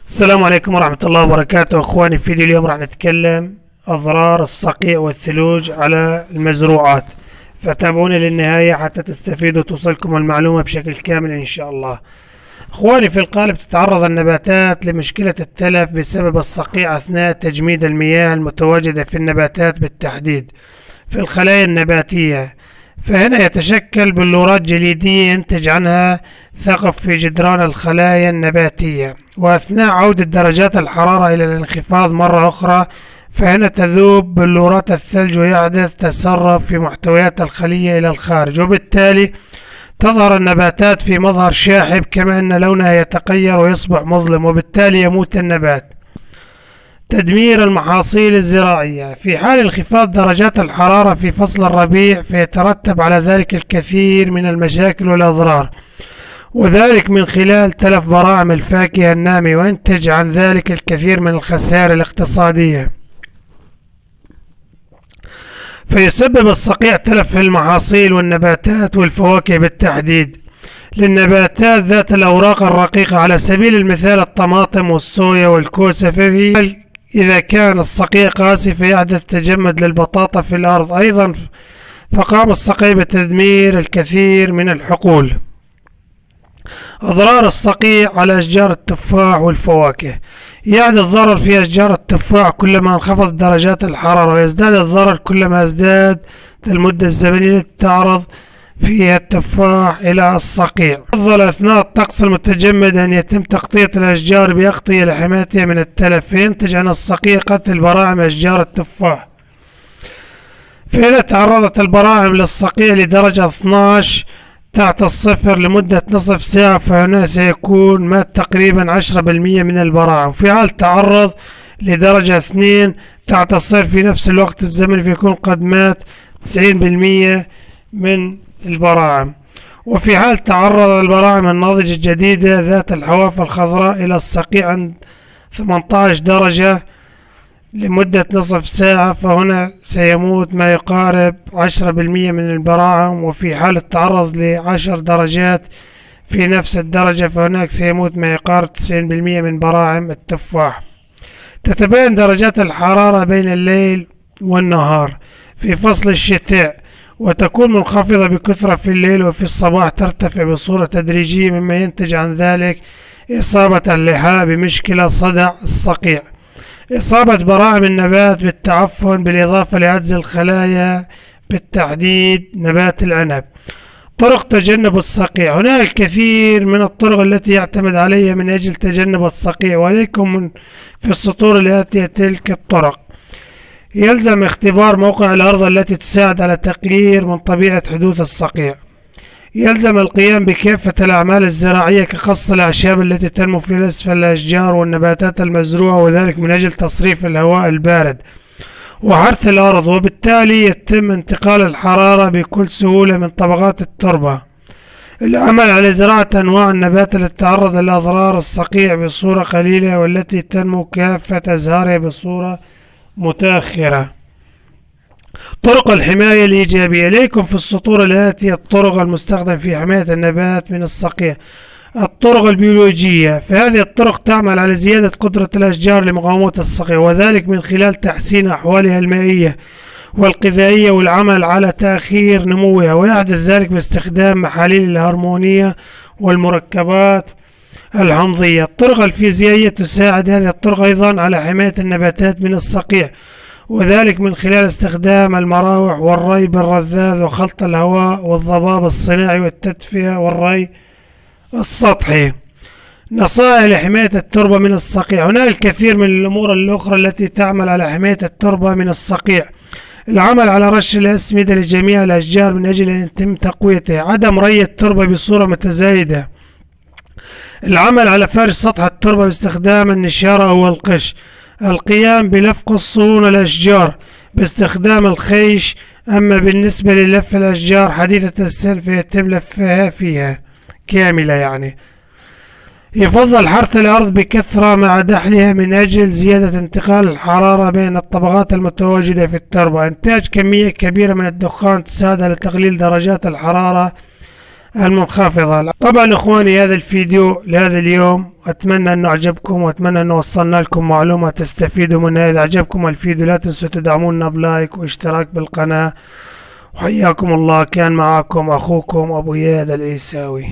السلام عليكم ورحمة الله وبركاته اخواني. في فيديو اليوم راح نتكلم اضرار الصقيع والثلوج على المزروعات، فتابعونا للنهاية حتى تستفيدوا وتوصلكم المعلومة بشكل كامل ان شاء الله. اخواني، في الغالب تتعرض النباتات لمشكلة التلف بسبب الصقيع اثناء تجميد المياه المتواجدة في النباتات، بالتحديد في الخلايا النباتية. فهنا يتشكل بلورات جليدية ينتج عنها ثقب في جدران الخلايا النباتية، وأثناء عودة درجات الحرارة إلى الانخفاض مرة أخرى فهنا تذوب بلورات الثلج ويحدث تسرب في محتويات الخلية إلى الخارج، وبالتالي تظهر النباتات في مظهر شاحب، كما أن لونها يتغير ويصبح مظلم، وبالتالي يموت النبات. تدمير المحاصيل الزراعية: في حال انخفاض درجات الحرارة في فصل الربيع فيترتب على ذلك الكثير من المشاكل والأضرار، وذلك من خلال تلف براعم الفاكهة النامية، وينتج عن ذلك الكثير من الخسائر الاقتصادية. فيسبب الصقيع تلف في المحاصيل والنباتات والفواكه بالتحديد. للنباتات ذات الأوراق الرقيقة على سبيل المثال الطماطم والصويا والكوسة، ففي إذا كان الصقيع قاسي فيحدث تجمد للبطاطا في الأرض. أيضا فقام الصقيع بتدمير الكثير من الحقول. أضرار الصقيع على أشجار التفاح والفواكه: يحدث ضرر في أشجار التفاح كلما انخفضت درجات الحرارة، ويزداد الضرر كلما ازداد المدة الزمنية التي تعرض فيها التفاح إلى الصقيع. يفضل أثناء الطقس المتجمد أن يتم تغطية الأشجار بأغطية لحمايتها من التلف، فينتج عن الصقيع قتل براعم أشجار التفاح. فإذا تعرضت البراعم للصقيع لدرجة 12 تحت الصفر لمدة نصف ساعة فهنا سيكون مات تقريبا 10% من البراعم. في حال تعرض لدرجة 2 تحت الصفر في نفس الوقت الزمني فيكون قد مات 90% من البراعم. وفي حال تعرض البراعم الناضجة الجديدة ذات الحواف الخضراء إلى الصقيع عند 18 درجة لمدة نصف ساعة فهنا سيموت ما يقارب 10% من البراعم. وفي حال التعرض ل10 درجات في نفس الدرجة فهناك سيموت ما يقارب 90% من براعم التفاح. تتباين درجات الحرارة بين الليل والنهار في فصل الشتاء، وتكون منخفضة بكثرة في الليل، وفي الصباح ترتفع بصورة تدريجية، مما ينتج عن ذلك إصابة اللحاء بمشكلة صدع الصقيع. إصابة براعم النبات بالتعفن بالإضافة لعجز الخلايا، بالتحديد نبات العنب. طرق تجنب الصقيع: هناك الكثير من الطرق التي يعتمد عليها من أجل تجنب الصقيع، وعليكم في السطور الآتية تلك الطرق. يلزم اختبار موقع الأرض التي تساعد على تقليل من طبيعة حدوث الصقيع. يلزم القيام بكافة الأعمال الزراعية كقص الأعشاب التي تنمو في أسفل الأشجار والنباتات المزروعة، وذلك من أجل تصريف الهواء البارد وحرث الأرض، وبالتالي يتم انتقال الحرارة بكل سهولة من طبقات التربة. العمل على زراعة أنواع النبات التي تتعرض لأضرار الصقيع بصورة قليلة والتي تنمو كافة أزهارها بصورة متأخرة. طرق الحماية الإيجابية: إليكم في السطور الآتية الطرق المستخدمة في حماية النبات من الصقيع. الطرق البيولوجية: فهذه الطرق تعمل على زيادة قدرة الأشجار لمقاومة الصقيع، وذلك من خلال تحسين أحوالها المائية والغذائية والعمل على تأخير نموها، ويحدث ذلك باستخدام محاليل الهرمونية والمركبات الحمضية. الطرق الفيزيائية: تساعد هذه الطرق أيضا على حماية النباتات من الصقيع، وذلك من خلال استخدام المراوح والري بالرذاذ وخلط الهواء والضباب الصناعي والتدفئة والري السطحي. نصائح لحماية التربة من الصقيع: هناك الكثير من الأمور الأخرى التي تعمل على حماية التربة من الصقيع. العمل على رش الأسمدة لجميع الأشجار من أجل أن يتم تقويتها. عدم ري التربة بصورة متزايدة. العمل على فرش سطح التربة باستخدام النشارة أو القش. القيام بلف قصون الأشجار باستخدام الخيش. أما بالنسبة للف الأشجار حديثة السن فيتم لفها فيها كاملة، يفضل حرث الأرض بكثرة مع دحلها من أجل زيادة انتقال الحرارة بين الطبقات المتواجدة في التربة. إنتاج كمية كبيرة من الدخان تساعد على تقليل درجات الحرارة المنخفضة. طبعا اخواني هذا الفيديو لهذا اليوم، اتمنى انه عجبكم، واتمنى انه وصلنا لكم معلومة تستفيدوا منها. اذا عجبكم الفيديو لا تنسوا تدعمونا بلايك واشتراك بالقناة، وحياكم الله. كان معاكم اخوكم ابو اياد العيساوي.